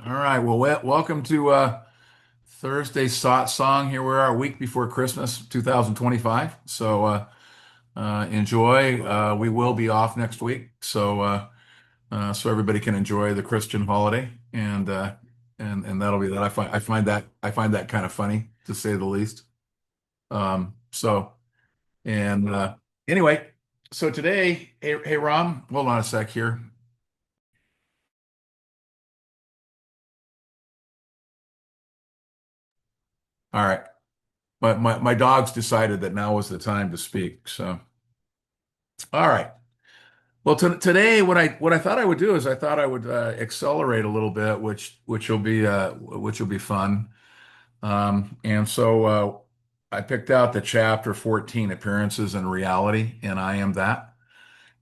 All right. Well, welcome to Thursday Satsang. Here we are, a week before Christmas, 2025. So enjoy. We will be off next week, so everybody can enjoy the Christian holiday, and that'll be that. I find that kind of funny, to say the least. So and Anyway, so today, hey Ron, hold on a sec here. All right. My dogs decided that now was the time to speak. So, all right. Well, today, what I thought I would do is I thought I would accelerate a little bit, which will be fun. And so I picked out the chapter 14, appearances and reality, and I am that.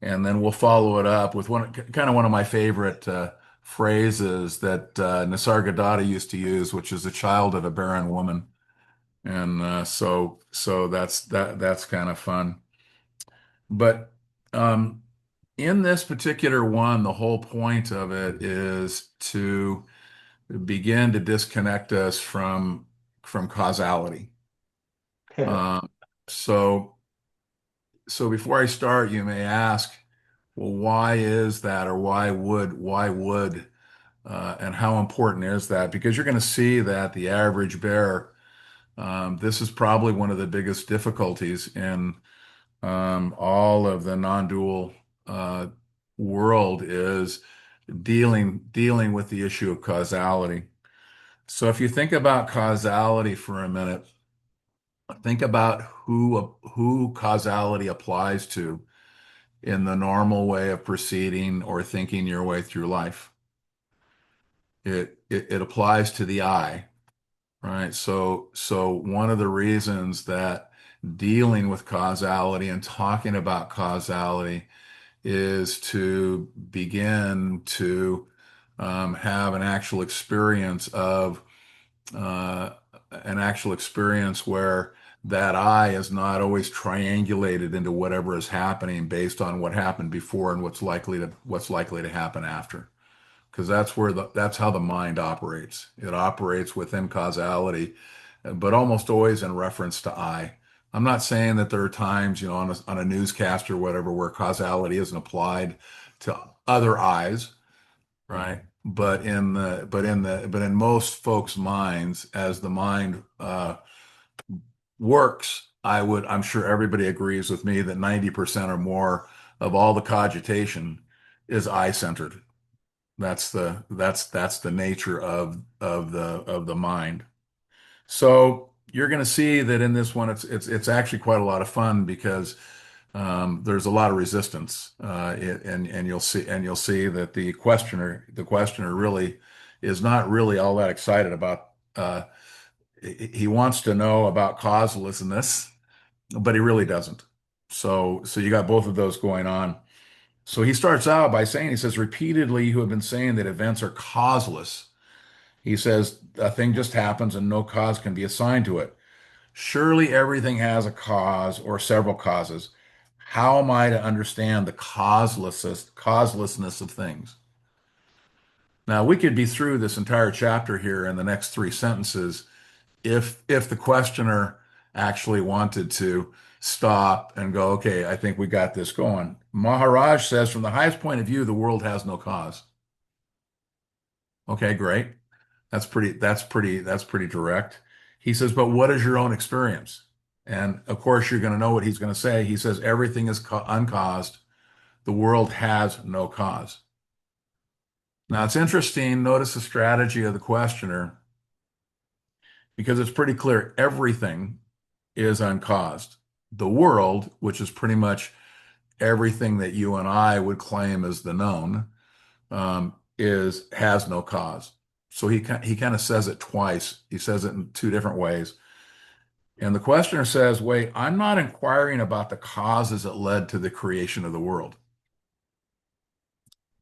And then we'll follow it up with one of my favorite phrases that Nisargadatta used to use, which is a child of a barren woman. And that's kind of fun. But um, in this particular one, the whole point of it is to begin to disconnect us from causality. Um, so so before I start, you may ask, well, why is that, or why would, and how important is that? Because you're going to see that the average bear, this is probably one of the biggest difficulties in all of the non-dual uh, world is dealing with the issue of causality. So if you think about causality for a minute, think about who causality applies to in the normal way of proceeding or thinking your way through life. It applies to the I, right? So one of the reasons that dealing with causality and talking about causality is to begin to have uh, an actual experience where that I is not always triangulated into whatever is happening based on what happened before and what's likely to happen after. Because that's how the mind operates. It operates within causality, but almost always in reference to I. I'm not saying that there are times, on a newscast or whatever, where causality isn't applied to other I's, right? But in most folks' minds, as the mind works, I'm sure everybody agrees with me that 90% or more of all the cogitation is I-centered. That's the nature of the mind. So you're going to see that in this one, it's actually quite a lot of fun because there's a lot of resistance, and you'll see that the questioner really is not really all that excited about. He wants to know about causelessness, but he really doesn't. So you got both of those going on. So he starts out by saying, he says, repeatedly, you have been saying that events are causeless. He says, a thing just happens and no cause can be assigned to it. Surely everything has a cause or several causes. How am I to understand the causelessness of things? Now, we could be through this entire chapter here in the next three sentences if the questioner actually wanted to stop and go, okay, I think we got this going. Maharaj says, from the highest point of view, the world has no cause. Okay, great. That's pretty direct. He says, but what is your own experience? And of course, you're going to know what he's going to say. He says, everything is uncaused. The world has no cause. Now, it's interesting. Notice the strategy of the questioner because it's pretty clear everything is uncaused. The world, which is pretty much everything that you and I would claim as the known, is has no cause. So he kind of says it twice. He says it in two different ways. And the questioner says, wait, I'm not inquiring about the causes that led to the creation of the world.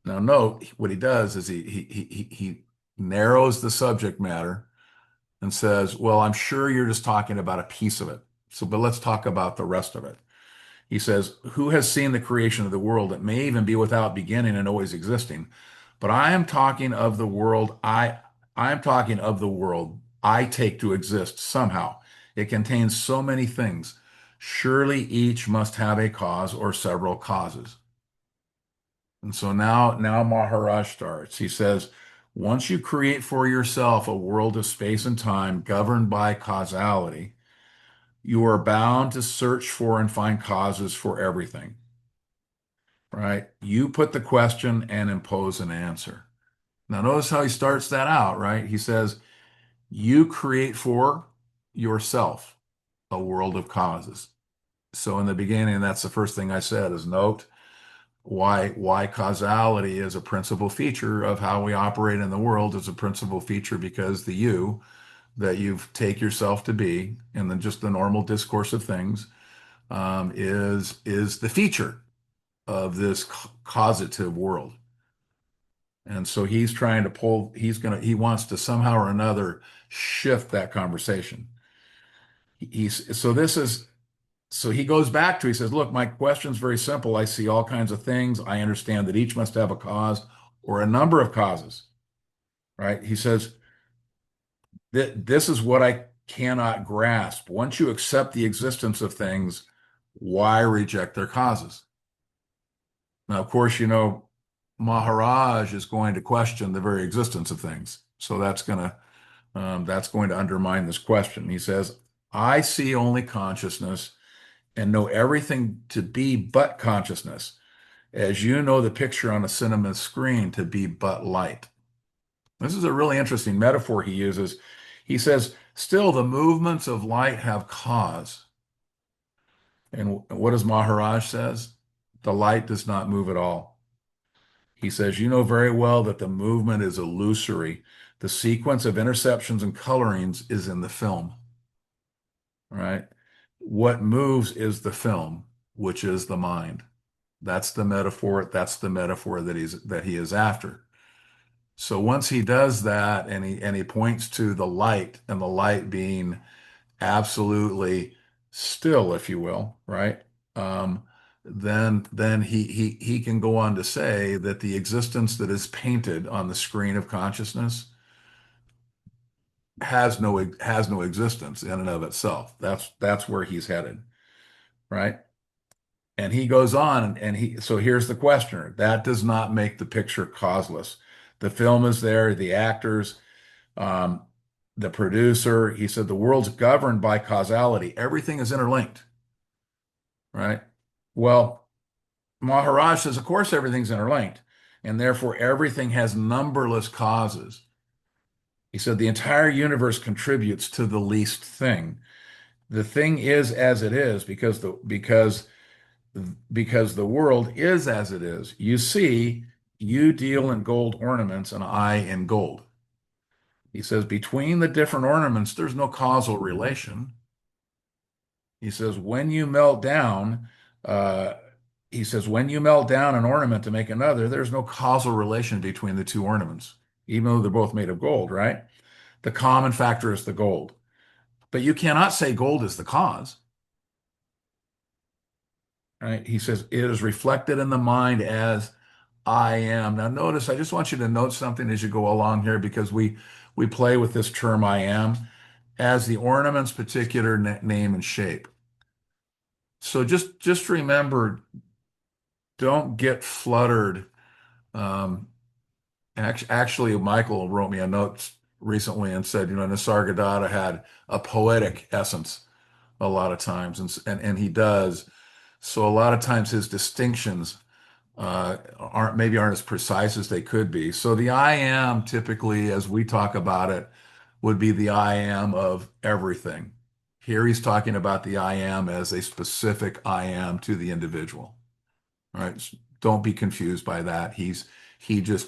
Now, note what he does is he narrows the subject matter and says, well, I'm sure you're just talking about a piece of it. But let's talk about the rest of it. He says, who has seen the creation of the world? It may even be without beginning and always existing. But I am talking of the world I'm talking of the world I take to exist somehow. It contains so many things. Surely each must have a cause or several causes. And so now Maharaj starts. He says, once you create for yourself a world of space and time governed by causality, you are bound to search for and find causes for everything, right? You put the question and impose an answer. Now, notice how he starts that out, right? He says, you create for yourself a world of causes. So in the beginning, that's the first thing I said is note why causality is a principal feature of how we operate in the world is a principal feature because the you that you take yourself to be and then just the normal discourse of things is the feature of this causative world. And so he's trying to pull, he wants to somehow or another shift that conversation. He's so this is so he goes back to, he says, look, my question's very simple. I see all kinds of things. I understand that each must have a cause or a number of causes, right? He says, this is what I cannot grasp. Once you accept the existence of things, why reject their causes? Now, of course, Maharaj is going to question the very existence of things. So that's going to undermine this question. He says, I see only consciousness and know everything to be but consciousness, as you know the picture on a cinema screen to be but light. This is a really interesting metaphor he uses. He says, still the movements of light have cause. And what does Maharaj says? The light does not move at all. He says, you know very well that the movement is illusory. The sequence of interceptions and colorings is in the film, right? What moves is the film, which is the mind. That's the metaphor. That's the metaphor that he is after. So once he does that and he points to the light and the light being absolutely still, if you will, right? Um, then he can go on to say that the existence that is painted on the screen of consciousness has no existence in and of itself. That's where he's headed, right? And he goes on so here's the questioner. That does not make the picture causeless. The film is there, the actors, um, the producer. He said the world's governed by causality. Everything is interlinked, right? Well, Maharaj says, of course, everything's interlinked, and therefore everything has numberless causes. He said the entire universe contributes to the least thing. The thing is as it is because the world is as it is. You see, you deal in gold ornaments and I in gold. He says between the different ornaments, there's no causal relation. He says when you melt down, uh, he says when you melt down an ornament to make another, there's no causal relation between the two ornaments, even though they're both made of gold, right? The common factor is the gold. But you cannot say gold is the cause, right? He says it is reflected in the mind as I am. Now notice, I just want you to note something as you go along here because we play with this term I am as the ornament's particular name and shape. So just remember, don't get fluttered. Um, actually, Michael wrote me a note recently and said, Nisargadatta had a poetic essence a lot of times, and he does. So a lot of times his distinctions aren't as precise as they could be. So the I am typically, as we talk about it, would be the I am of everything. Here he's talking about the I am as a specific I am to the individual. Right? Don't be confused by that. He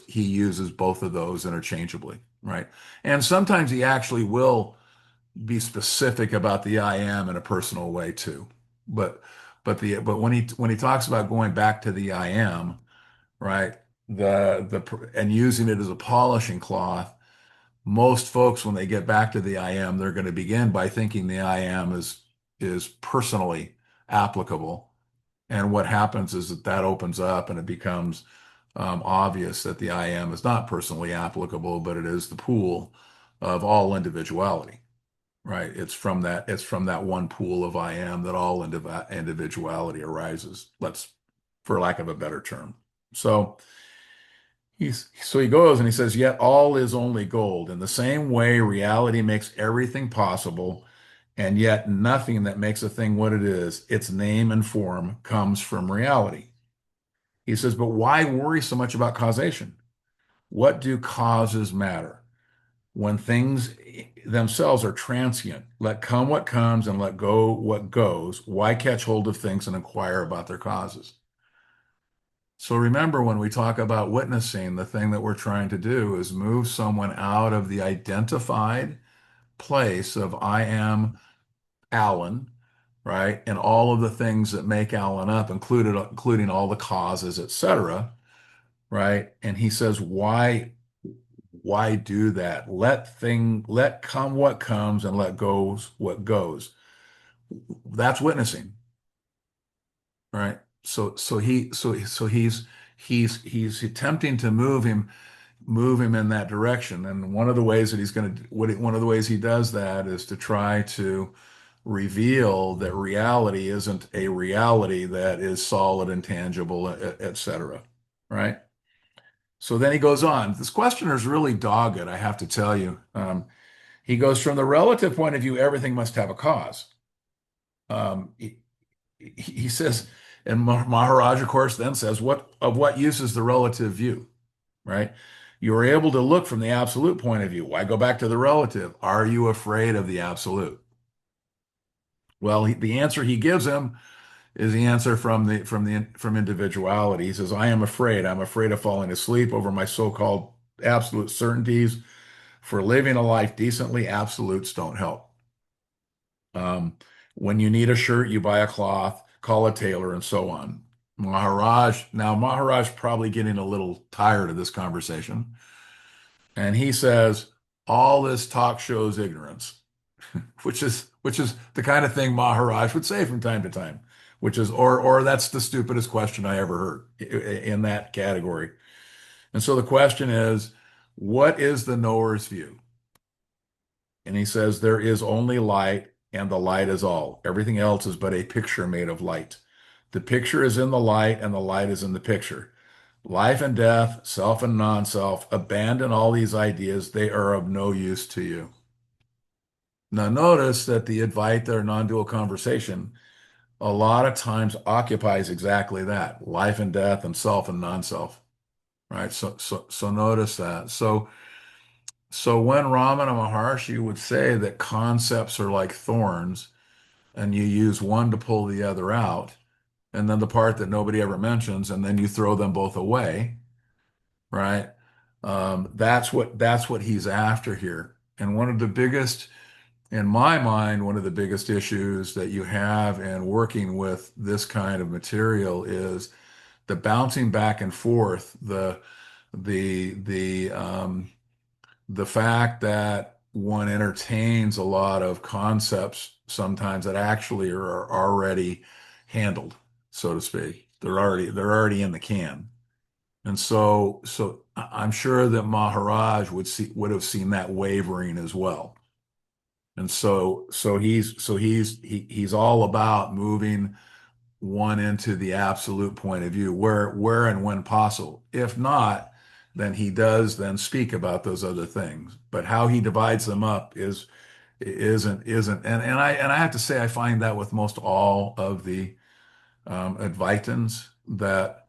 uses both of those interchangeably, right? And sometimes he actually will be specific about the I am in a personal way too. But but when he talks about going back to the I am, right? And using it as a polishing cloth, most folks when they get back to the I am, they're going to begin by thinking the I am is personally applicable. And what happens is that opens up and it becomes obvious that the I am is not personally applicable, but it is the pool of all individuality, right? It's from that one pool of I am that all individuality arises. Let's, for lack of a better term. So so he goes and he says, yet all is only gold. In the same way, reality makes everything possible, and yet nothing that makes a thing what it is, its name and form, comes from reality. He says, but why worry so much about causation? What do causes matter? When things themselves are transient, let come what comes and let go what goes. Why catch hold of things and inquire about their causes? So remember, when we talk about witnessing, the thing that we're trying to do is move someone out of the identified place of I am Alan, right? And all of the things that make Alan up, including all the causes, etc., right? And he says, why do that? Let come what comes and let goes what goes. That's witnessing, right? He's attempting to move him in that direction. And one of the ways that one of the ways he does that is to try to reveal that reality isn't a reality that is solid and tangible, etc. Right? So then he goes on. This questioner is really dogged, I have to tell you. He goes, from the relative point of view, everything must have a cause. He, he says, and Maharaj, of course, then says, what use is the relative view? Right? You are able to look from the absolute point of view. Why go back to the relative? Are you afraid of the absolute? Well, the answer he gives him is the answer from individuality. He says, "I am afraid. I'm afraid of falling asleep over my so-called absolute certainties. For living a life decently, absolutes don't help. When you need a shirt, you buy a cloth, call a tailor, and so on." Maharaj probably getting a little tired of this conversation. And he says, all this talk shows ignorance, which is the kind of thing Maharaj would say from time to time, which is, or that's the stupidest question I ever heard in that category. And so the question is, what is the knower's view? And he says, there is only light, and the light is all. Everything else is but a picture made of light. The picture is in the light, and the light is in the picture. Life and death, self and non-self, abandon all these ideas. They are of no use to you. Now, notice that the Advaita or non-dual conversation a lot of times occupies exactly that, life and death and self and non-self, right? So notice that. So when Ramana Maharshi would say that concepts are like thorns and you use one to pull the other out, and then the part that nobody ever mentions, and then you throw them both away, right? That's what he's after here. And one of the biggest, in my mind, one of the biggest issues that you have in working with this kind of material is the bouncing back and forth, the the fact that one entertains a lot of concepts sometimes that actually are already handled, so to speak. They're already in the can. And so I'm sure that Maharaj would have seen that wavering as well. And he's all about moving one into the absolute point of view, where and when possible. If not, then he does then speak about those other things. But how he divides them up isn't and I have to say I find that with most all of the Advaitins that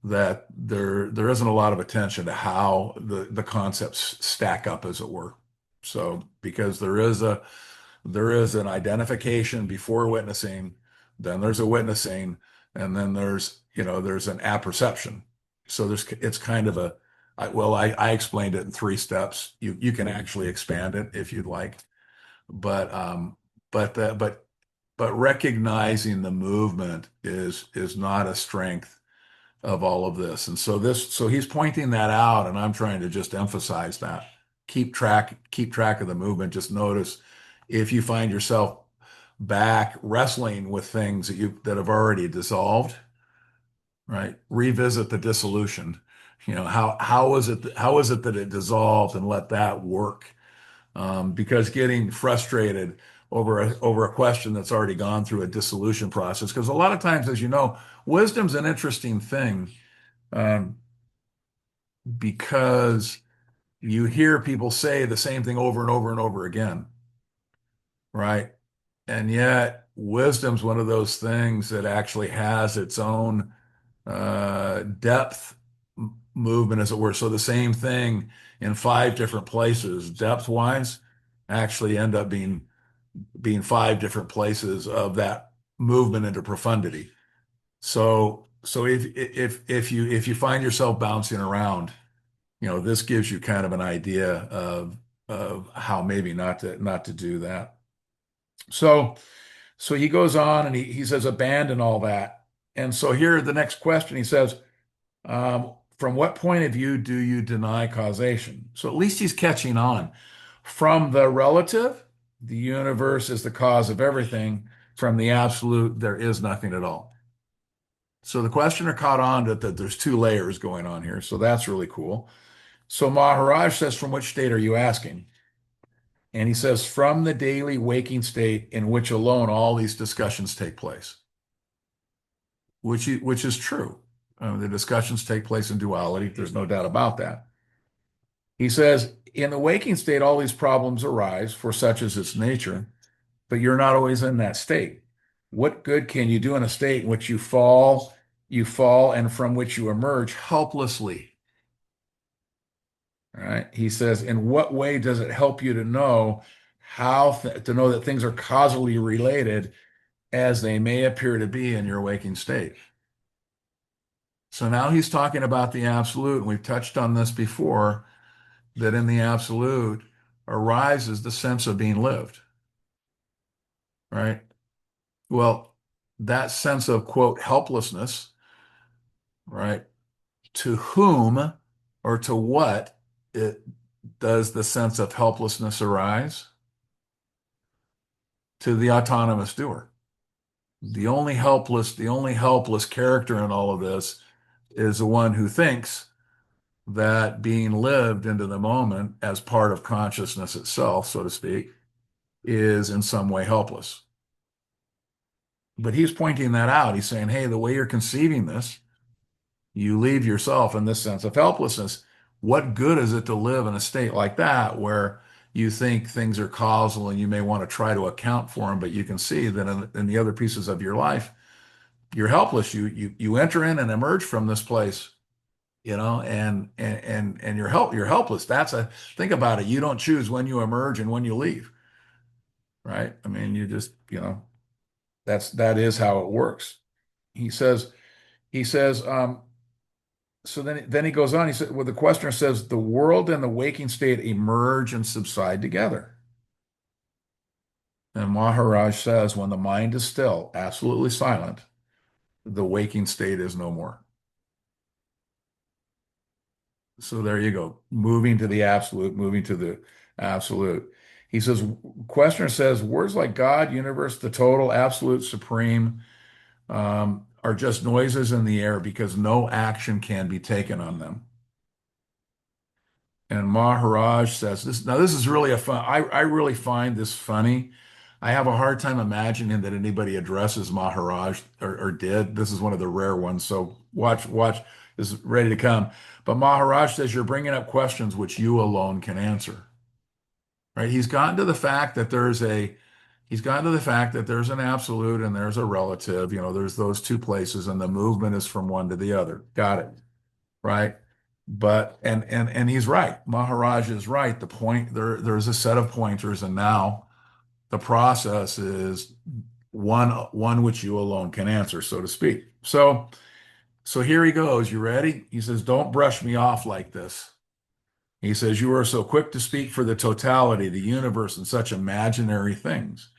there isn't a lot of attention to how the concepts stack up, as it were. So because there is an identification before witnessing, then there's a witnessing, and then there's an apperception. So it's kind of I explained it in three steps. You can actually expand it if you'd like, but but the, but recognizing the movement is not a strength of all of this. And so he's pointing that out, and I'm trying to just emphasize that. Keep track of the movement. Just notice if you find yourself back wrestling with things that have already dissolved, right? Revisit the dissolution, How is it that it dissolved and let that work? Because getting frustrated over a question that's already gone through a dissolution process, because a lot of times, as you know, wisdom's an interesting thing, um, because you hear people say the same thing over and over and over again, right? And yet, wisdom's one of those things that actually has its own depth movement, as it were. So the same thing in five different places, depth wise, actually end up being five different places of that movement into profundity. So if you find yourself bouncing around, this gives you kind of an idea of how maybe not to do that. So so he goes on and he says abandon all that. And so here the next question he says, from what point of view do you deny causation? So at least he's catching on. From the relative, the universe is the cause of everything. From the absolute, there is nothing at all. So the questioner caught on that there's two layers going on here. So that's really cool. So Maharaj says, from which state are you asking? And he says, from the daily waking state in which alone all these discussions take place, which is true. The discussions take place in duality. There's no doubt about that. He says, in the waking state, all these problems arise, for such is its nature, but you're not always in that state. What good can you do in a state in which you fall, and from which you emerge helplessly? All right. He says, in what way does it help you to know to know that things are causally related as they may appear to be in your waking state? So now he's talking about the absolute, and we've touched on this before, that in the absolute arises the sense of being lived, right? Well, that sense of, quote, helplessness, right? To whom or to what does the sense of helplessness arise? To the autonomous doer. The only helpless character in all of this is the one who thinks that being lived into the moment as part of consciousness itself, so to speak, is in some way helpless. But he's pointing that out. He's saying, hey, the way you're conceiving this, you leave yourself in this sense of helplessness. What good is it to live in a state like that where you think things are causal and you may want to try to account for them, but you can see that in the other pieces of your life, you're helpless. You enter in and emerge from this place, and you're helpless. Think about it. You don't choose when you emerge and when you leave, right? I mean, you just, that is how it works. He says, he says, so then he goes on, he said, well, the questioner says, the world and the waking state emerge and subside together. And Maharaj says, when the mind is still, absolutely silent, the waking state is no more. So there you go. Moving to the absolute, moving to the absolute. He says, questioner says, words like God, universe, the total, absolute, supreme, are just noises in the air because no action can be taken on them. And Maharaj says this. Now, this is really a fun. I really find this funny. I have a hard time imagining that anybody addresses Maharaj or did. This is one of the rare ones. So watch. This is ready to come. But Maharaj says you're bringing up questions which you alone can answer. Right? He's gotten to the fact that there's an absolute and there's a relative. There's those two places, and the movement is from one to the other. Got it. Right? But and he's right. Maharaj is right. There's a set of pointers, and now the process is one which you alone can answer, so to speak. So here he goes. You ready? He says, "Don't brush me off like this." He says, "You are so quick to speak for the totality, the universe, and such imaginary things.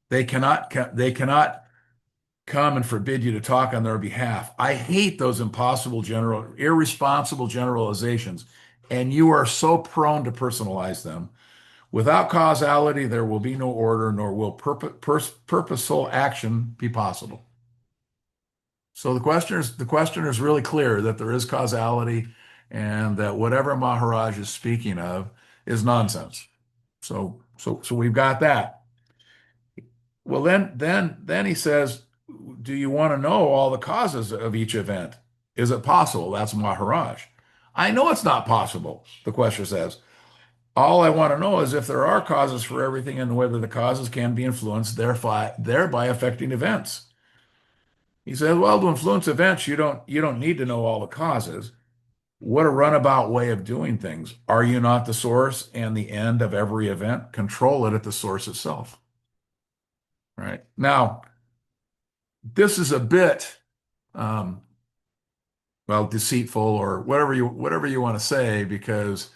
They cannot come and forbid you to talk on their behalf. I hate those irresponsible generalizations, and you are so prone to personalize them. Without causality, there will be no order, nor will purposeful action be possible." So the questioner is really clear that there is causality and that whatever Maharaj is speaking of is nonsense. So we've got that. Well, then he says, do you want to know all the causes of each event? Is it possible? That's Maharaj. I know it's not possible, the question says. All I want to know is if there are causes for everything and whether the causes can be influenced, thereby affecting events. He says, well, to influence events, you don't need to know all the causes. What a runabout way of doing things. Are you not the source and the end of every event? Control it at the source itself. Right. Now, this is a bit um, well, deceitful or whatever you want to say, because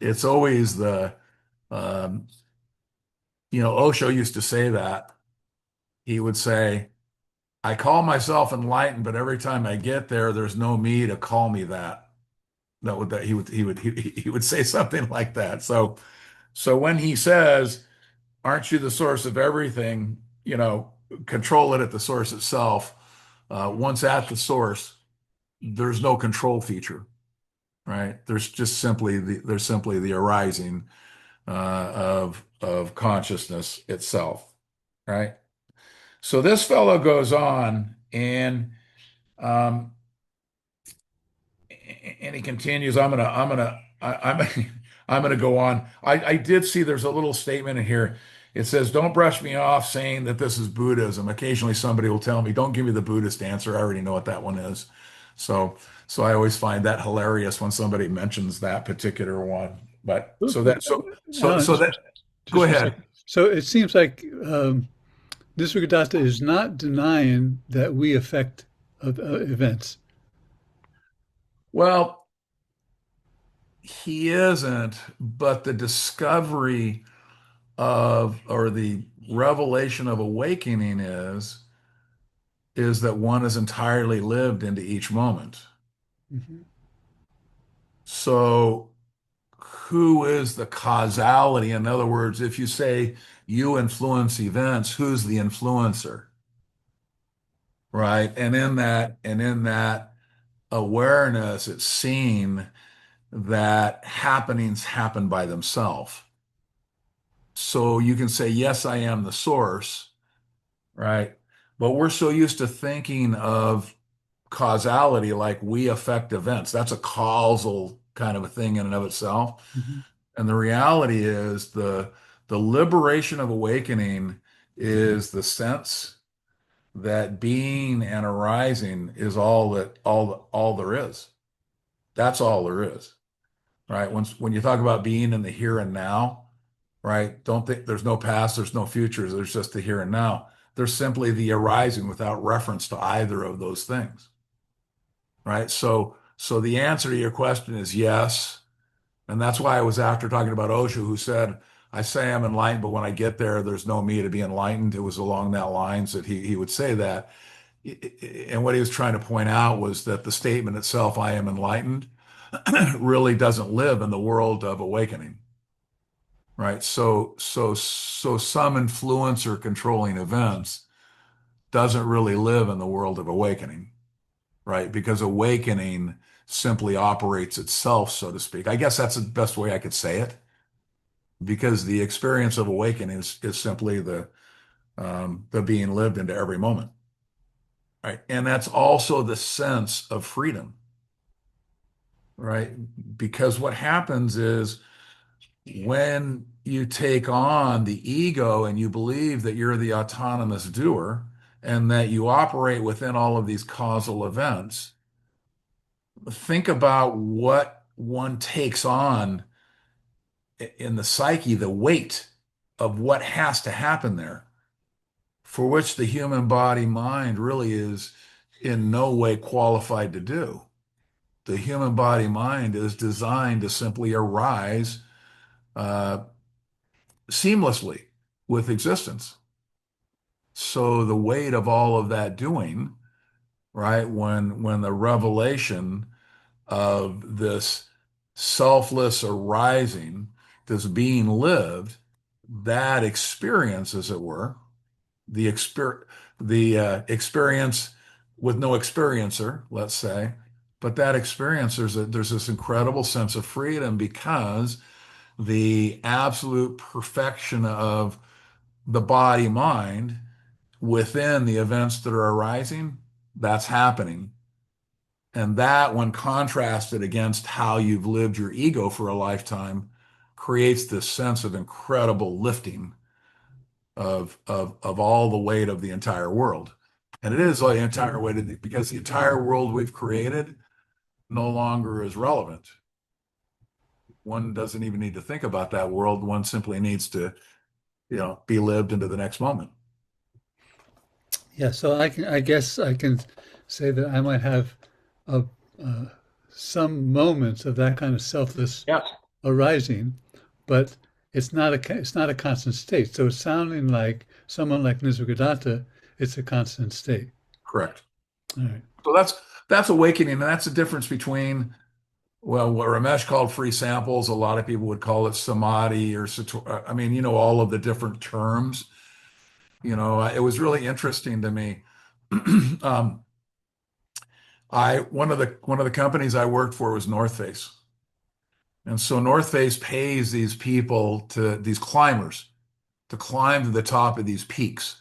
it's always um, Osho used to say that. He would say, I call myself enlightened, but every time I get there, there's no me to call me that. That he would say something like that. So when he says, aren't you the source of everything? Control it at the source itself. Once at the source, there's no control feature, right? There's simply the arising of consciousness itself, right? So this fellow goes on um, and he continues. I'm gonna go on. I did see there's a little statement in here. It says, "Don't brush me off saying that this is Buddhism." Occasionally, somebody will tell me, "Don't give me the Buddhist answer. I already know what that one is." So, so I always find that hilarious when somebody mentions that particular one. But so that so so Alan, so that go just one ahead. second. So it seems like Nisargadatta is not denying that we affect events. Well, he isn't, but the discovery of or the revelation of awakening is that one is entirely lived into each moment. Mhm. So who is the causality? In other words, if you say you influence events, who's the influencer? Right? And in that awareness, it's seen that happenings happen by themselves. So you can say, yes, I am the source, right? But we're so used to thinking of causality like we affect events. That's a causal kind of a thing in and of itself. Mhm. And the reality is the liberation of awakening is the sense that being and arising is all there is. That's all there is, right? When you talk about being in the here and now, right? Don't think there's no past, there's no future, there's just the here and now. There's simply the arising without reference to either of those things, right? So the answer to your question is yes. And that's why I was after talking about Osho, who said, I say I'm enlightened, but when I get there, there's no me to be enlightened. It was along that lines that he would say that. And what he was trying to point out was that the statement itself, I am enlightened, really doesn't live in the world of awakening, right? So some influencer controlling events doesn't really live in the world of awakening, right? Because awakening simply operates itself, so to speak. I guess that's the best way I could say it, because the experience of awakening is simply the being lived into every moment, right? And that's also the sense of freedom, right? Because what happens is when you take on the ego and you believe that you're the autonomous doer and that you operate within all of these causal events, think about what one takes on in the psyche, the weight of what has to happen there, for which the human body mind really is in no way qualified to do. The human body mind is designed to simply arise uh, seamlessly with existence. So the weight of all of that doing, right, when the revelation of this selfless arising, this being lived, that experience, as it were, the experience with no experiencer, let's say, But that experience, there's this incredible sense of freedom because the absolute perfection of the body mind within the events that are arising, that's happening. And that, when contrasted against how you've lived your ego for a lifetime, creates this sense of incredible lifting of all the weight of the entire world. And it is like the entire weight of because the entire world we've created no longer is relevant. One doesn't even need to think about that world. One simply needs to, be lived into the next moment. Yeah, so I guess I can say that I might have a, uh, some moments of that kind of selfless Yeah, arising, but it's not a constant state. So it's sounding like someone like Nisargadatta, it's a constant state. correct. All right. So that's awakening, and that's the difference between, well, what Ramesh called free samples. A lot of people would call it samadhi or I mean, all of the different terms. It was really interesting to me. um, I one of the companies I worked for was North Face, and so North Face pays these climbers to climb to the top of these peaks,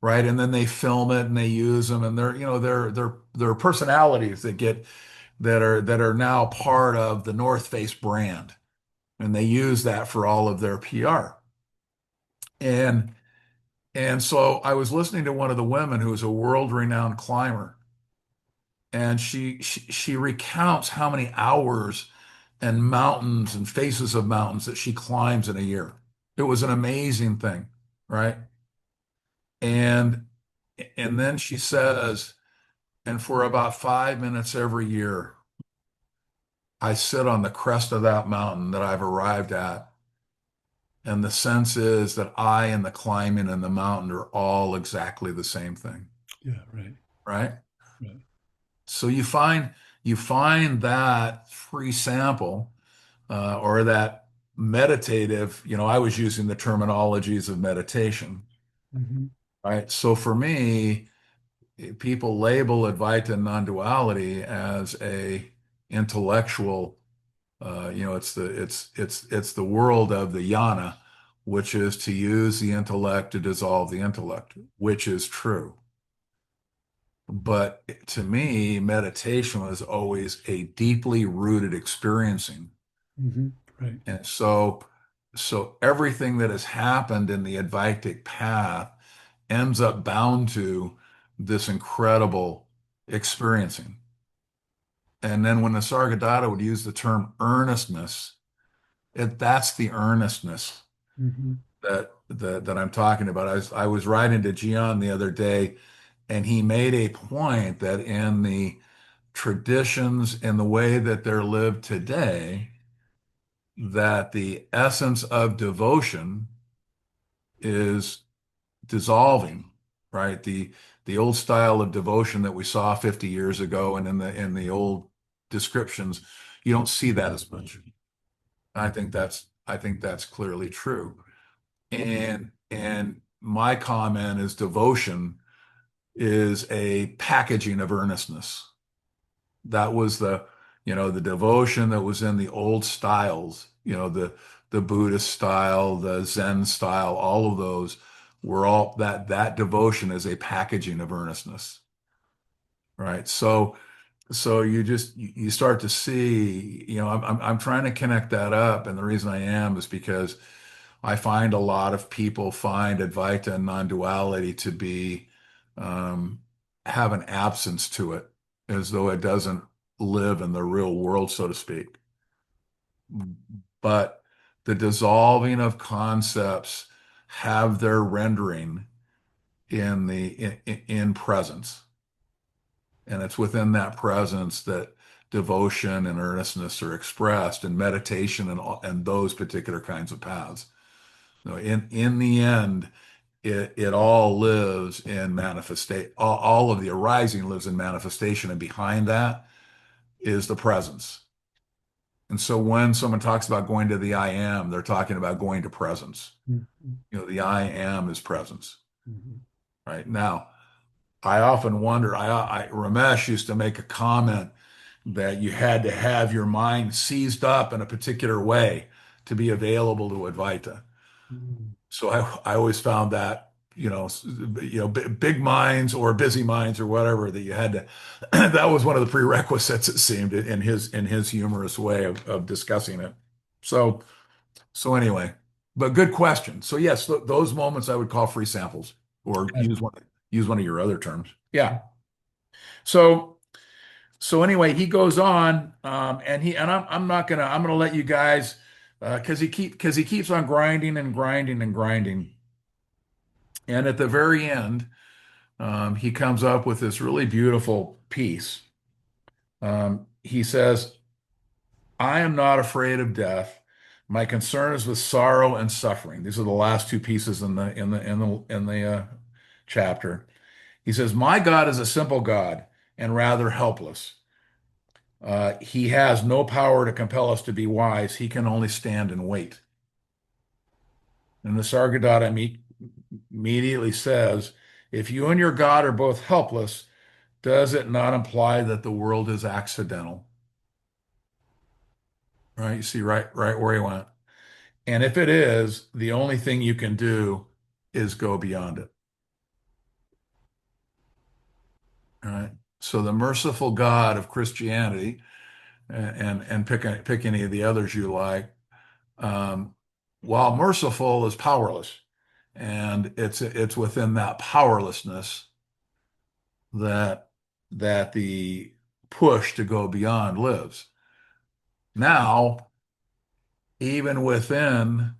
right? And then they film it and they use them, and they're personalities that are now part of the North Face brand, and they use that for all of their PR. And and so I was listening to one of the women who is a world-renowned climber, and she recounts how many hours and mountains and faces of mountains that she climbs in a year. It was an amazing thing, right? And and then she says, and for about 5 minutes every year, I sit on the crest of that mountain that I've arrived at. And the sense is that I and the climbing and the mountain are all exactly the same thing, Yeah, right, right? right. So you find that free sample or that meditative, I was using the terminologies of meditation, Hmm. right? So for me, people label Advaita non-duality as a intellectual, it's the world of the yana, which is to use the intellect to dissolve the intellect, which is true. But to me, meditation was always a deeply rooted experiencing. Hmm. Right. And so everything that has happened in the Advaitic path ends up bound to this incredible experiencing. And then when the Sargadatta would use the term earnestness, that's the earnestness Hmm. that I'm talking about. I was writing to Gian the other day, and he made a point that in the traditions in the way that they're lived today, that the essence of devotion is dissolving, right? The old style of devotion that we saw 50 years ago and in the old descriptions, you don't see that as much. I think that's clearly true. And my comment is devotion is a packaging of earnestness. That was the devotion that was in the old styles, the Buddhist style, the Zen style, all of those were all that devotion is a packaging of earnestness, right? So you start to see, I'm trying to connect that up, and the reason I am is because I find a lot of people find Advaita and non-duality to be um, have an absence to it, as though it doesn't live in the real world, so to speak. But the dissolving of concepts have their rendering in presence, and it's within that presence that devotion and earnestness are expressed, and meditation and those particular kinds of paths. In the end, it all lives in manifestation. All of the arising lives in manifestation, and behind that is the presence. And so when someone talks about going to the I am, they're talking about going to presence. Hmm. The I am is presence. Hmm. Right now, I often wonder. Ramesh used to make a comment. that you had to have your mind seized up in a particular way to be available to Advaita. Mm. So I always found that, big minds or busy minds or whatever that you had to, that was one of the prerequisites, it seemed, in his humorous way of discussing it. So, so anyway, but good question. So yes, those moments I would call free samples or use one of your other terms. Yeah. So so anyway, he goes on, and I'm gonna let you guys because he keeps on grinding and grinding and grinding, and at the very end, he comes up with this really beautiful piece. He says, "I am not afraid of death. My concern is with sorrow and suffering." These are the last two pieces in the chapter. He says, "My God is a simple God and rather helpless. He has no power to compel us to be wise. He can only stand and wait." And the Nisargadatta immediately says, if you and your God are both helpless, does it not imply that the world is accidental? Right? You see right where he went. And if it is, the only thing you can do is go beyond it. All right. So the merciful God of Christianity, and pick any of the others you like, um, while merciful, is powerless. And it's within that powerlessness that the push to go beyond lives. Now, even within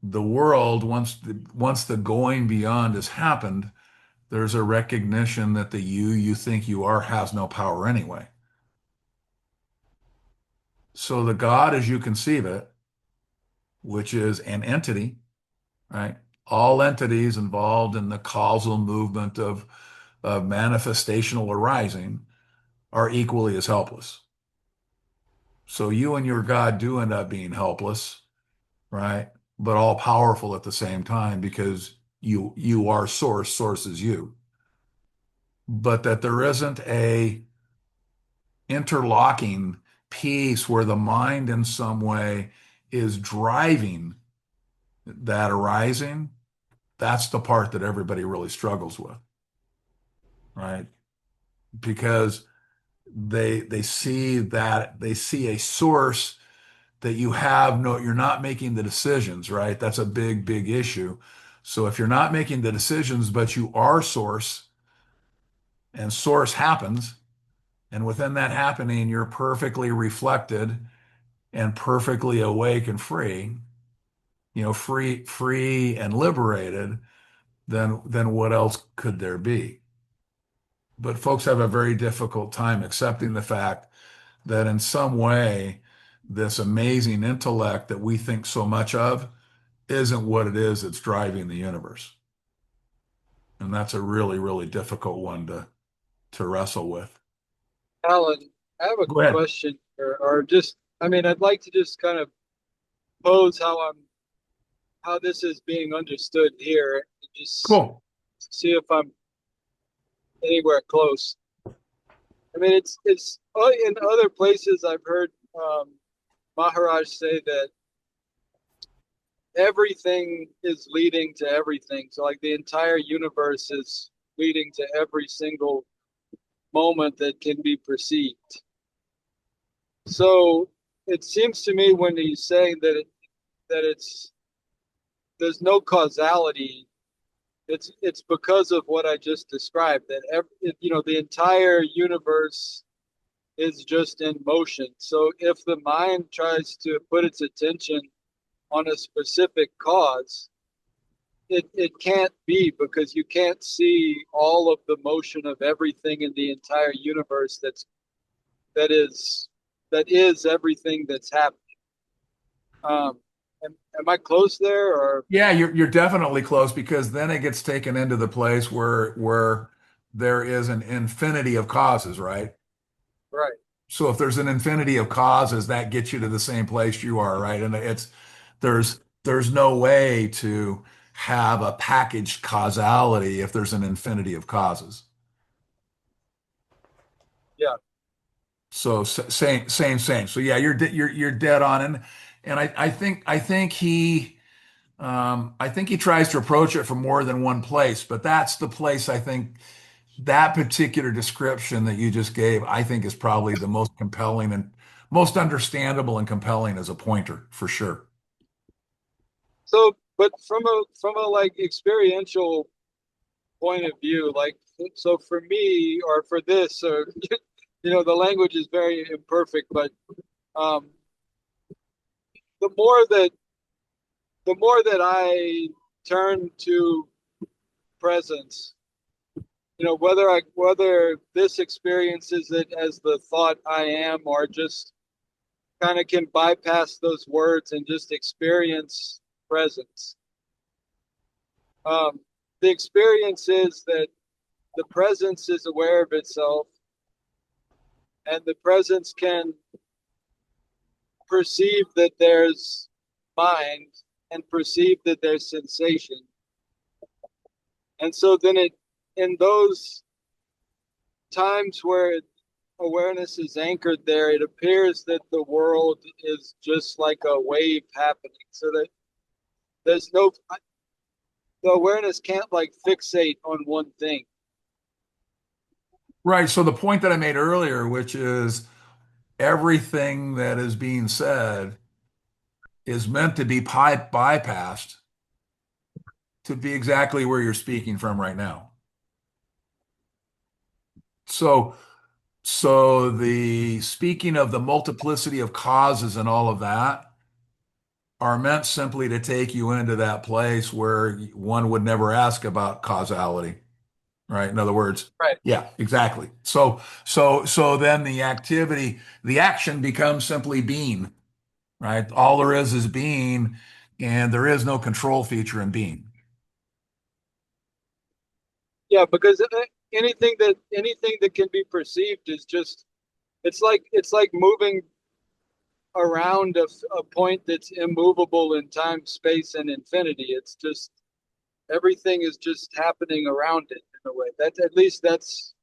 the world, once the going beyond has happened, there's a recognition that the you think you are has no power anyway. So the God as you conceive it, which is an entity, right? All entities involved in the causal movement of manifestational arising are equally as helpless. So you and your God do end up being helpless, right? But all powerful at the same time because you are source, source is you. But that there isn't a interlocking piece where the mind in some way is driving that arising, that's the part that everybody really struggles with, right? Because they see a source that you have no, you're not making the decisions, right? That's a big issue. So if you're not making the decisions, but you are source and source happens, and within that happening, you're perfectly reflected and perfectly awake and free, free and liberated, then what else could there be? But folks have a very difficult time accepting the fact that in some way, this amazing intellect that we think so much of isn't what it is that's driving the universe. And that's a really difficult one to wrestle with. Alan, I have a Go ahead. question, or just, I mean, I'd like to just kind of pose how this is being understood here, and just Cool. see if I'm anywhere close. I mean, it's in other places I've heard Maharaj say that everything is leading to everything. So, like, the entire universe is leading to every single moment that can be perceived. So, it seems to me when he's saying that it's there's no causality. It's because of what I just described, that the entire universe is just in motion. So if the mind tries to put its attention on a specific cause, it can't be, because you can't see all of the motion of everything in the entire universe that is that is everything that's happening. Am I close there, or Yeah, you're definitely close because then it gets taken into the place where there is an infinity of causes, right? right? So if there's an infinity of causes, that gets you to the same place you are, right? And there's no way to have a packaged causality if there's an infinity of causes. Yeah. So same. So yeah, you're dead on, and I think he tries to approach it from more than one place, but that's the place I think that particular description that you just gave, I think is probably the most compelling and most understandable and compelling as a pointer for sure. So, but from a like experiential point of view, like so for me or for this or the language is very imperfect, but um, the more that the more that I turn to presence, whether this experiences it as the thought I am or just kind of can bypass those words and just experience presence. Um, the experience is that the presence is aware of itself, and the presence can perceive that there's mind and perceive that there's sensation. And so then in those times where awareness is anchored there, it appears that the world is just like a wave happening. So that there's no, the awareness can't like fixate on one thing. Right. So the point that I made earlier, which is everything that is being said is meant to be bypassed to be exactly where you're speaking from right now. So, so the speaking of the multiplicity of causes and all of that are meant simply to take you into that place where one would never ask about causality, right? In other words, Right. yeah, exactly. So then the action becomes simply being, right? All there is being, and there is no control feature in being. Yeah, because anything that can be perceived is just it's like moving around a point that's immovable in time, space, and infinity. It's just everything is just happening around it in a way. That at least that's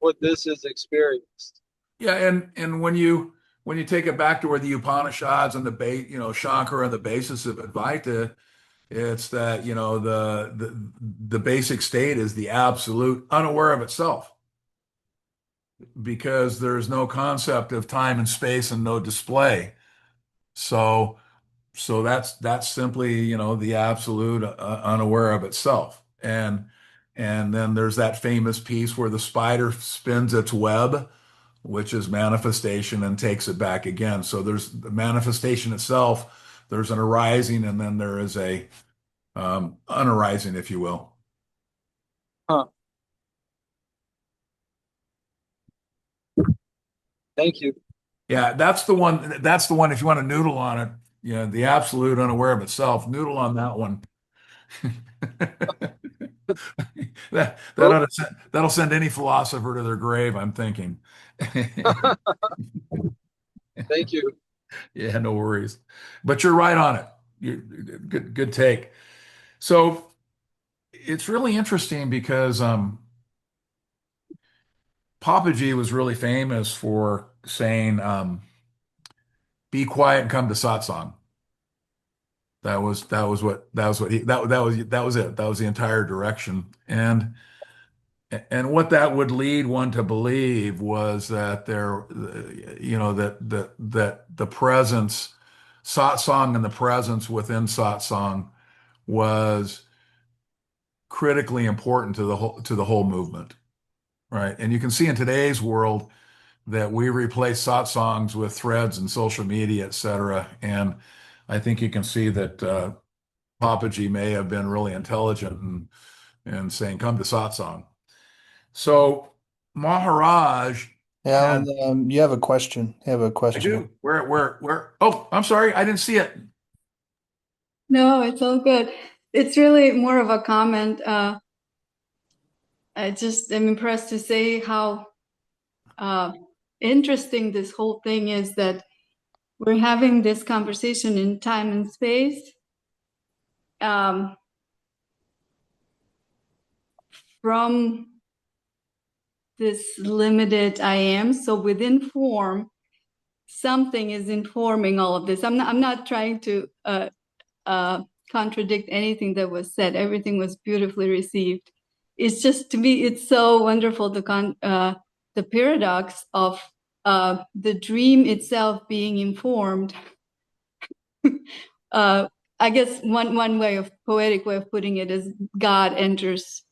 what this is experienced. Yeah, and when you take it back to where the Upanishads and the Shankara and the basis of Advaita, it's that the basic state is the absolute unaware of itself because there's no concept of time and space and no display. So so that's simply the absolute unaware of itself. And then there's that famous piece where the spider spins its web, which is manifestation, and takes it back again. So there's the manifestation itself, there's an arising, and then there is a unarising, if you will. Huh. Thank you. Yeah, that's the one. That's the one. If you want to noodle on it, the absolute unaware of itself. Noodle on that one. Well, That'll send any philosopher to their grave, I'm thinking. thank you. Yeah, no worries. But you're right on it. Good take. So it's really interesting because Papaji was really famous for saying, "Be quiet and come to satsang." That was it. That was the entire direction. And what that would lead one to believe was that that the presence, satsang and the presence within satsang was critically important to the whole movement, right? And you can see in today's world that we replace satsangs with threads and social media, et cetera. And I think you can see that Papaji may have been really intelligent and saying, "Come to satsang." So Maharaj Yeah, had, you have a question. You have a I question. do, where? Oh, I'm sorry, I didn't see it. No, it's all good. It's really more of a comment. I just am impressed to say how interesting this whole thing is that we're having this conversation in time and space from this limited I am. So within form, something is informing all of this. I'm not trying to contradict anything that was said. Everything was beautifully received. It's just, to me, it's so wonderful, the paradox of the dream itself being informed. I guess one poetic way of putting it is God enters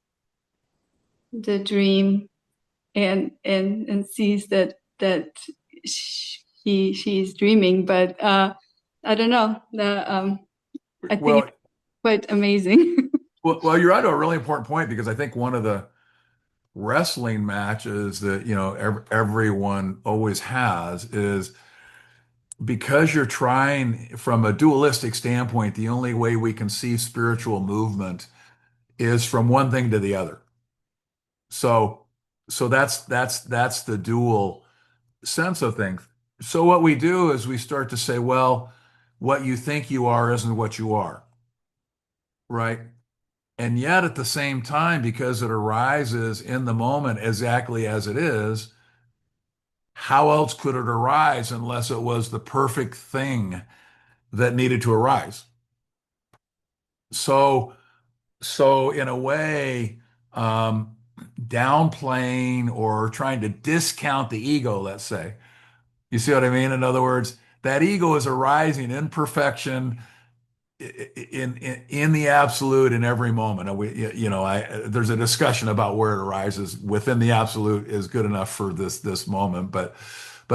the dream and sees that she's dreaming, but I don't know. I think Well, it's quite amazing. well, you're onto a really important point, because I think one of the wrestling matches that, everyone always has is, because you're trying from a dualistic standpoint, the only way we can see spiritual movement is from one thing to the other. So, that's the dual sense of things. So what we do is we start to say, well, what you think you are isn't what you are, right? And yet at the same time, because it arises in the moment exactly as it is, how else could it arise unless it was the perfect thing that needed to arise? So, in a way, downplaying or trying to discount the ego, let's say, you see what I mean? In other words, that ego is arising in perfection, in the absolute, in every moment. And there's a discussion about where it arises. Within the absolute is good enough for this moment, but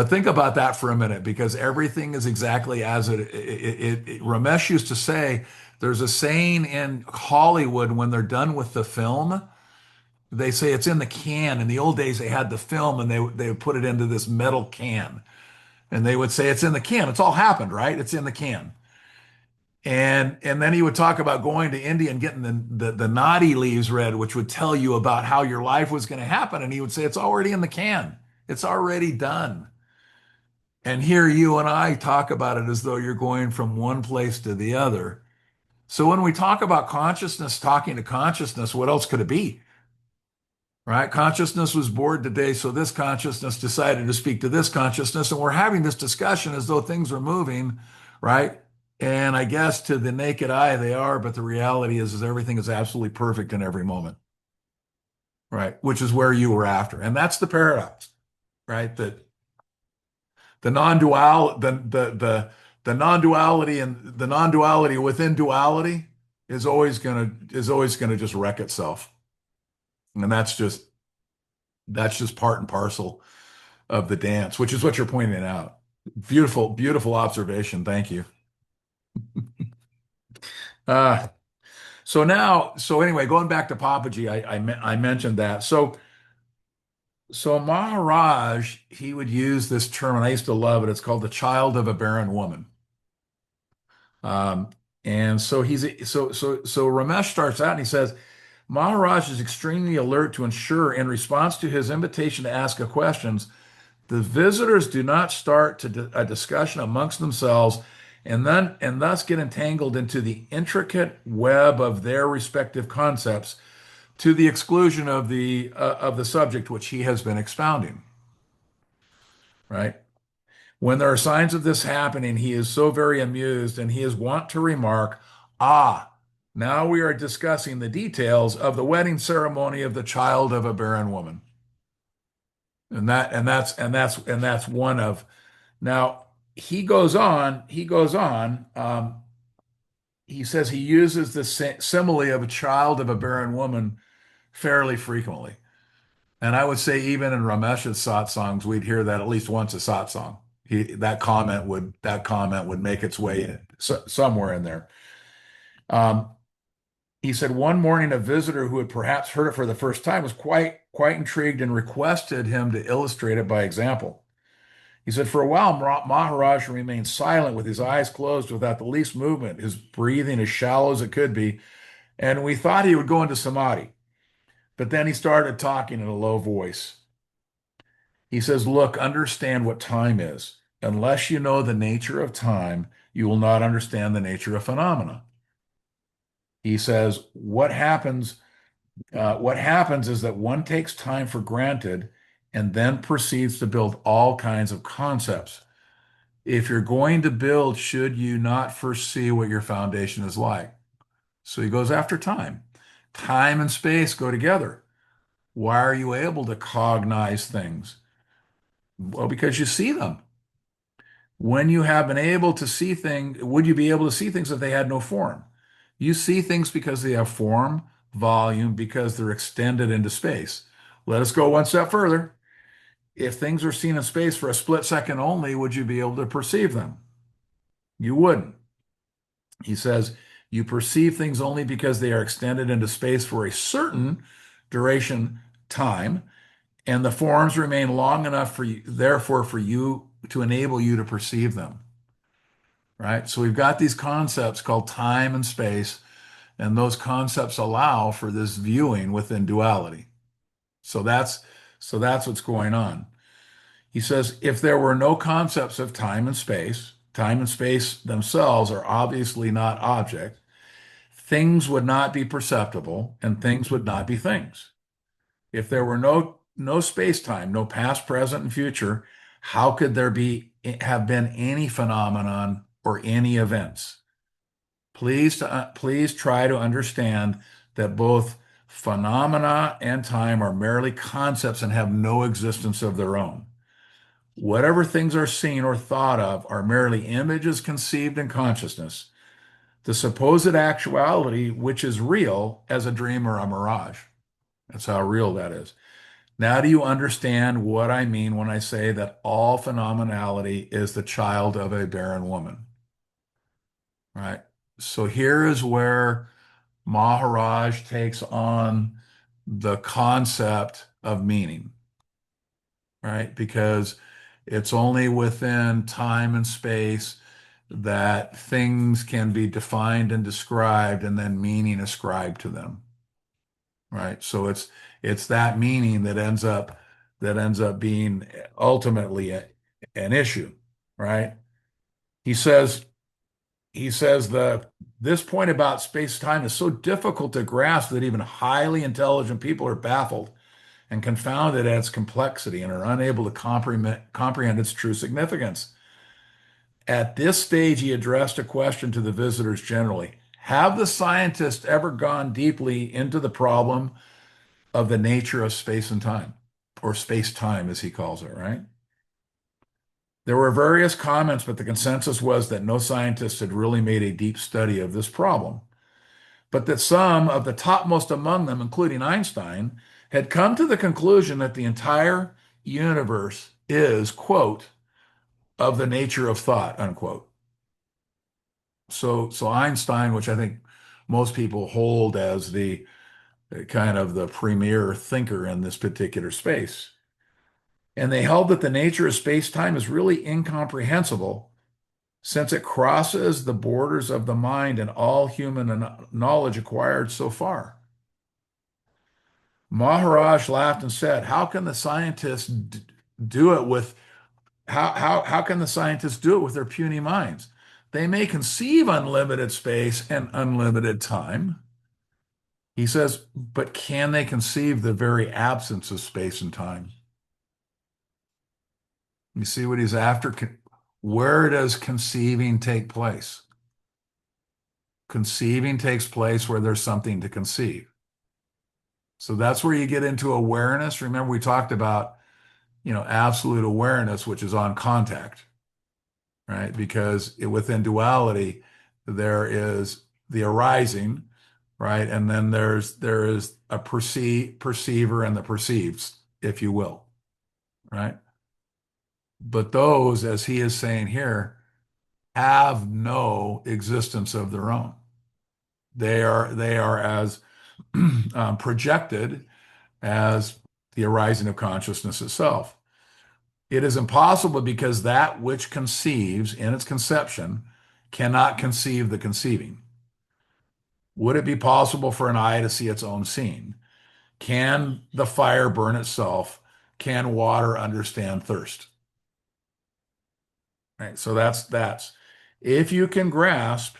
think about that for a minute, because everything is exactly as Ramesh used to say, there's a saying in Hollywood when they're done with the film, they say it's in the can. In the old days, they had the film and they would put it into this metal can, and they would say it's in the can. It's all happened, right? It's in the can. And then he would talk about going to India and getting the nadi leaves read, which would tell you about how your life was going to happen. And he would say, it's already in the can. It's already done. And here you and I talk about it as though you're going from one place to the other. So when we talk about consciousness talking to consciousness, what else could it be? Right? Consciousness was bored today, so this consciousness decided to speak to this consciousness, and we're having this discussion as though things are moving, right? And I guess to the naked eye they are, but the reality is everything is absolutely perfect in every moment, right? Which is where you were after, and that's the paradox, right? That the non-dual, the non-duality and the non-duality within duality is always gonna just wreck itself, and that's just part and parcel of the dance, which is what you're pointing out. Beautiful, beautiful observation. Thank you. Uh, so anyway, going back to Papaji, I mentioned that. So Maharaj, he would use this term, and I used to love it. It's called the child of a barren woman. Um, and so Ramesh starts out and he says, Maharaj is extremely alert to ensure, in response to his invitation to ask a questions, the visitors do not start a discussion amongst themselves and thus get entangled into the intricate web of their respective concepts to the exclusion of the subject which he has been expounding. Right? When there are signs of this happening, he is so very amused, and he is wont to remark, "Ah, now we are discussing the details of the wedding ceremony of the child of a barren woman." And that's one of. Now, he goes on, he says he uses the simile of a child of a barren woman fairly frequently. And I would say even in Ramesh's satsangs, we'd hear that at least once a satsang. That comment would make its way in, somewhere in there. Um, he said one morning a visitor who had perhaps heard it for the first time was quite intrigued and requested him to illustrate it by example. He said, for a while, Maharaj remained silent with his eyes closed without the least movement, his breathing as shallow as it could be, and we thought he would go into samadhi. But then he started talking in a low voice. He says, look, understand what time is. Unless you know the nature of time, you will not understand the nature of phenomena. He says, what happens is that one takes time for granted and then proceeds to build all kinds of concepts. If you're going to build, should you not first see what your foundation is like? So he goes after time. Time and space go together. Why are you able to cognize things? Well, because you see them. When you have been able to see things, would you be able to see things if they had no form? You see things because they have form, volume, because they're extended into space. Let us go one step further. If things are seen in space for a split second only, would you be able to perceive them? You wouldn't. He says, you perceive things only because they are extended into space for a certain duration time, and the forms remain long enough for you, therefore, for you to enable you to perceive them. Right? So we've got these concepts called time and space, and those concepts allow for this viewing within duality. So that's what's going on. He says, if there were no concepts of time and space themselves are obviously not object, things would not be perceptible and things would not be things. If there were no space-time, no past, present, and future, how could there have been any phenomenon or any events? Please try to understand that both phenomena and time are merely concepts and have no existence of their own. Whatever things are seen or thought of are merely images conceived in consciousness, the supposed actuality which is real as a dream or a mirage. That's how real that is. Now, do you understand what I mean when I say that all phenomenality is the child of a barren woman? Right? So here is where Maharaj takes on the concept of meaning, right? Because it's only within time and space that things can be defined and described and then meaning ascribed to them, right? So it's that meaning that ends up being ultimately an issue, right? He says this point about space-time is so difficult to grasp that even highly intelligent people are baffled and confounded at its complexity and are unable to comprehend its true significance. At this stage, he addressed a question to the visitors generally. Have the scientists ever gone deeply into the problem of the nature of space and time, or space-time as he calls it, right? There were various comments, but the consensus was that no scientists had really made a deep study of this problem, but that some of the topmost among them, including Einstein, had come to the conclusion that the entire universe is, quote, of the nature of thought, unquote. So Einstein, which I think most people hold as the kind of the premier thinker in this particular space, and they held that the nature of space-time is really incomprehensible since it crosses the borders of the mind and all human knowledge acquired so far. Maharaj laughed and said, "How can the scientists do it with how can the scientists do it with their puny minds? They may conceive unlimited space and unlimited time." He says, but can they conceive the very absence of space and time? You see what he's after? Where does conceiving take place? Conceiving takes place where there's something to conceive. So that's where you get into awareness. Remember, we talked about, absolute awareness, which is on contact, right? Because within duality, there is the arising, right? And then there is a perceiver and the perceived, if you will, right? But those, as he is saying here, have no existence of their own. They are as projected as the arising of consciousness itself. It is impossible because that which conceives in its conception cannot conceive the conceiving. Would it be possible for an eye to see its own seeing? Can the fire burn itself? Can water understand thirst? Right. So that's if you can grasp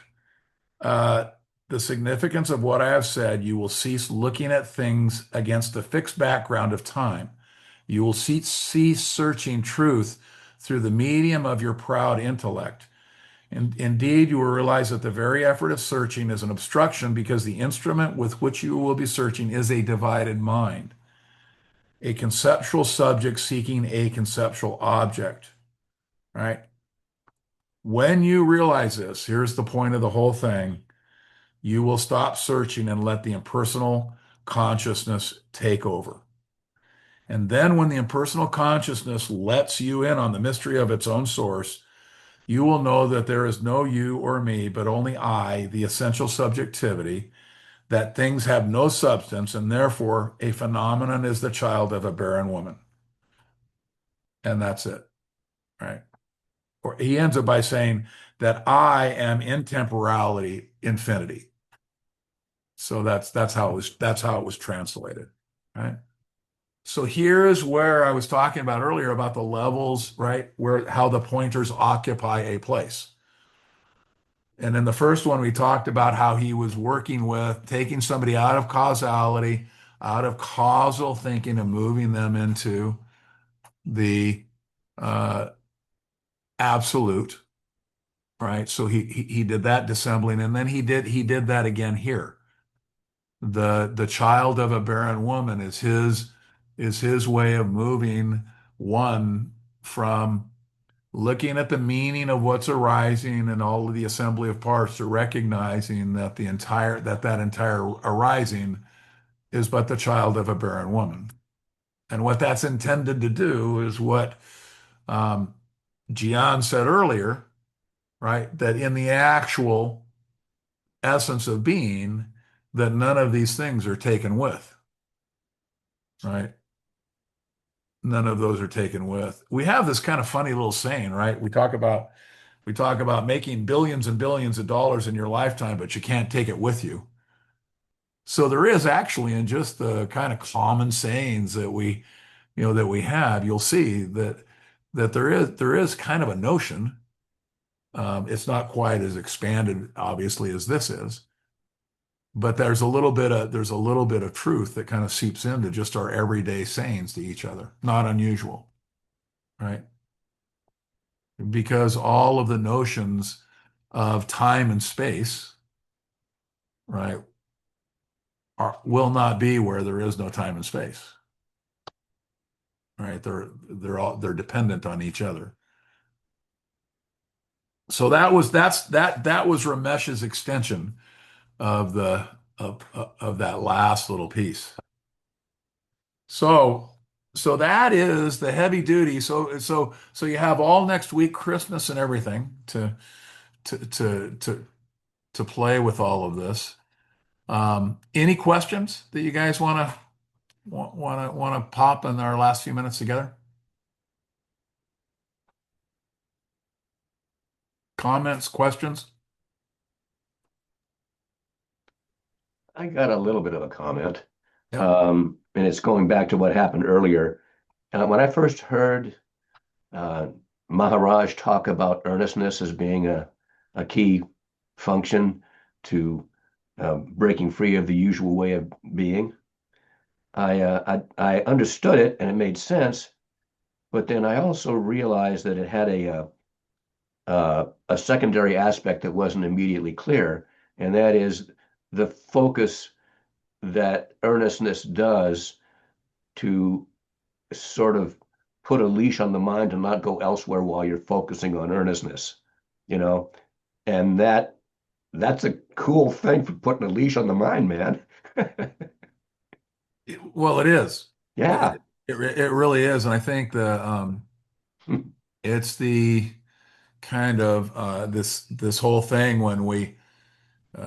the significance of what I have said, you will cease looking at things against the fixed background of time You will cease searching truth through the medium of your proud intellect. And indeed, you will realize that the very effort of searching is an obstruction because the instrument with which you will be searching is a divided mind, a conceptual subject seeking a conceptual object, right? When you realize this, here's the point of the whole thing, you will stop searching and let the impersonal consciousness take over. And then when the impersonal consciousness lets you in on the mystery of its own source, you will know that there is no you or me, but only I, the essential subjectivity, that things have no substance, and therefore a phenomenon is the child of a barren woman. And that's it, right? Or he ends it by saying that I am in temporality infinity. So that's how it was translated, right? So here's where I was talking about earlier about the levels, right? Where how the pointers occupy a place. And in the first one, we talked about how he was working with taking somebody out of causality, out of causal thinking, and moving them into the uh, absolute, right? So he did that dissembling, and then he did that again here. The child of a barren woman is his way of moving one from looking at the meaning of what's arising and all of the assembly of parts to recognizing that that entire arising is but the child of a barren woman. And what that's intended to do is what um, Gian said earlier, right? That in the actual essence of being, that none of these things are taken with, right? None of those are taken with. We have this kind of funny little saying, right? We talk about making billions and billions of dollars in your lifetime, but you can't take it with you. So there is actually in just the kind of common sayings that we have, you'll see that there is kind of a notion. It's not quite as expanded, obviously, as this is, but there's a little bit of truth that kind of seeps into just our everyday sayings to each other. Not unusual, right? Because all of the notions of time and space, right, will not be where there is no time and space, right? They're dependent on each other. So that was Ramesh's extension of the of that last little piece. So that is the heavy duty. So you have all next week, Christmas and everything to to to to play with all of this. Any questions that you guys want to pop in our last few minutes together? Comments, questions? I got a little bit of a comment, Yep. and it's going back to what happened earlier. When I first heard uh, Maharaj talk about earnestness as being a key function to breaking free of the usual way of being, I understood it and it made sense, but then I also realized that it had a secondary aspect that wasn't immediately clear, and that is the focus that earnestness does to sort of put a leash on the mind and not go elsewhere while you're focusing on earnestness, you know, and that's a cool thing for putting a leash on the mind, man. Well, it is. Yeah. It really is, and I think it's the kind of this whole thing when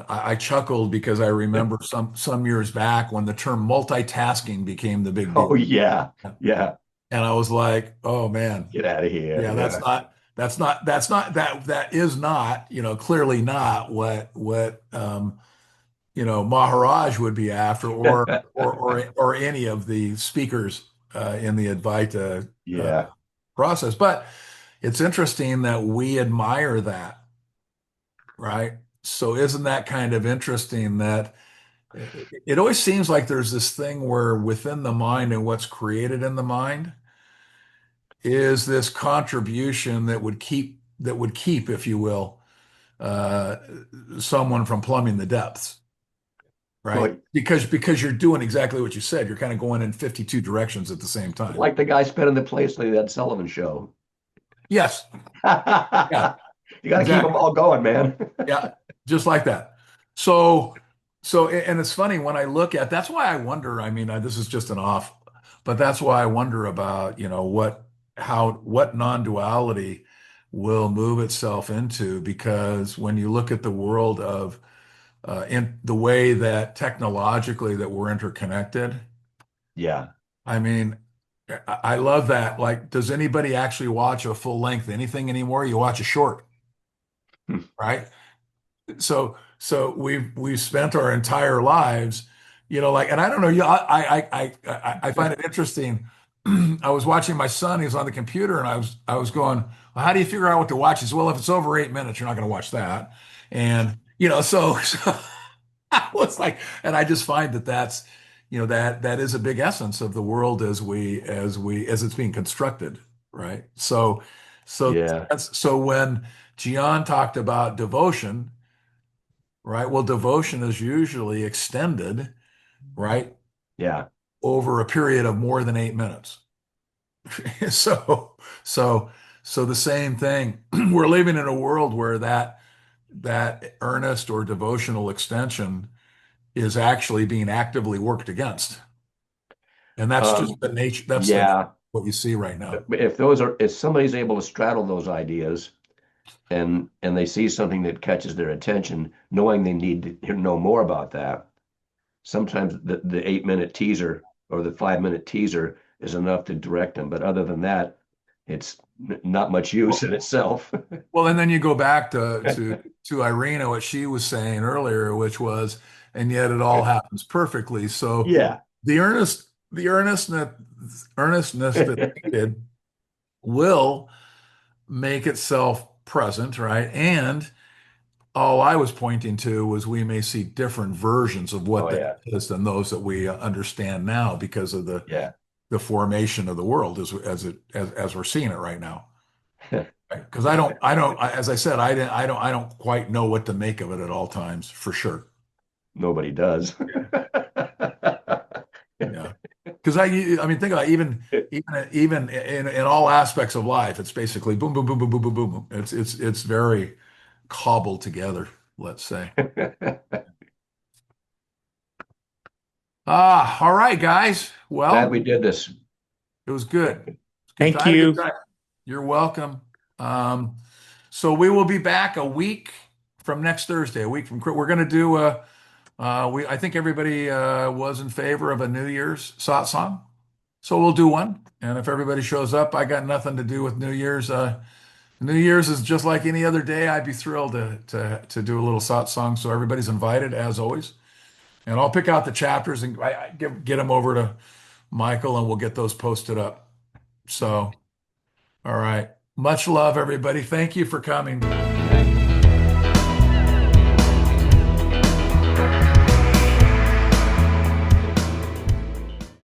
I chuckled because I remember some years back when the term multitasking became the big Oh deal. yeah. Yeah. And I was like, oh man, Get out of here. yeah, Yeah. that is not, clearly not what Maharaj would be after, or any of the speakers in the Advaita Yeah. process. But it's interesting that we admire that, right? So isn't that kind of interesting that it always seems like there's this thing where within the mind and what's created in the mind is this contribution that would keep, if you will, uh, someone from plumbing the depths, right? Well, Because you're doing exactly what you said. You're kind of going in 52 directions at the same time. like the guy spinning the plates like that Sullivan show. Yes, yeah, You got to keep them exactly. all going, man. Yeah, just like that. So, and it's funny when I look at, that's why I wonder, I mean, this is just an off, but that's why I wonder about, what non-duality will move itself into, because when you look at the world of, in the way that technologically that we're interconnected, Yeah. I mean, I love that. Like, does anybody actually watch a full length anything anymore? You watch a short, Hmm. right? So we've spent our entire lives, like, and I don't know, I find it interesting. I was watching my son, he was on the computer, and I was going, well, how do you figure out what to watch? He said, well, if it's over 8 minutes, you're not going to watch that. And so I was like, and I just find that that is a big essence of the world as it's being constructed, right? So Yeah. so when Gian talked about devotion, right? Well, devotion is usually extended, right, Yeah. over a period of more than 8 minutes. So, so, so the same thing. We're living in a world where that earnest or devotional extension is actually being actively worked against, and that's just Um, the nature. That's the yeah. what you see right now. If somebody's able to straddle those ideas and they see something that catches their attention, knowing they need to know more about that, sometimes the 8 minute teaser or the 5 minute teaser is enough to direct them. But other than that, it's not much use in itself. Well, and then you go back to Irina, what she was saying earlier, which was, and yet it all happens perfectly. So Yeah. the earnestness that's needed will make itself present, right? And all I was pointing to was we may see different versions of what Oh that yeah. is than those that we understand now because of the Yeah. the formation of the world as we're seeing it right now. Because as I said, I don't quite know what to make of it at all times, for sure. Nobody does. Yeah. Because I mean, think about it, even in all aspects of life, it's basically boom, boom, boom, boom, boom, boom, boom, boom. It's very cobbled together, let's say. All right, guys. Glad Well, we did this. it was good. It's good. Thank I had a good you. time. You're welcome. Um, so we will be back a week from next Thursday. A week from we're going to do I think everybody was in favor of a New Year's satsang, so we'll do one. And if everybody shows up, I got nothing to do with New Year's. New Year's is just like any other day. I'd be thrilled to do a little satsang. So everybody's invited as always. And I'll pick out the chapters and I get them over to Michael, and we'll get those posted up. So, all right. Much love, everybody. Thank you for coming.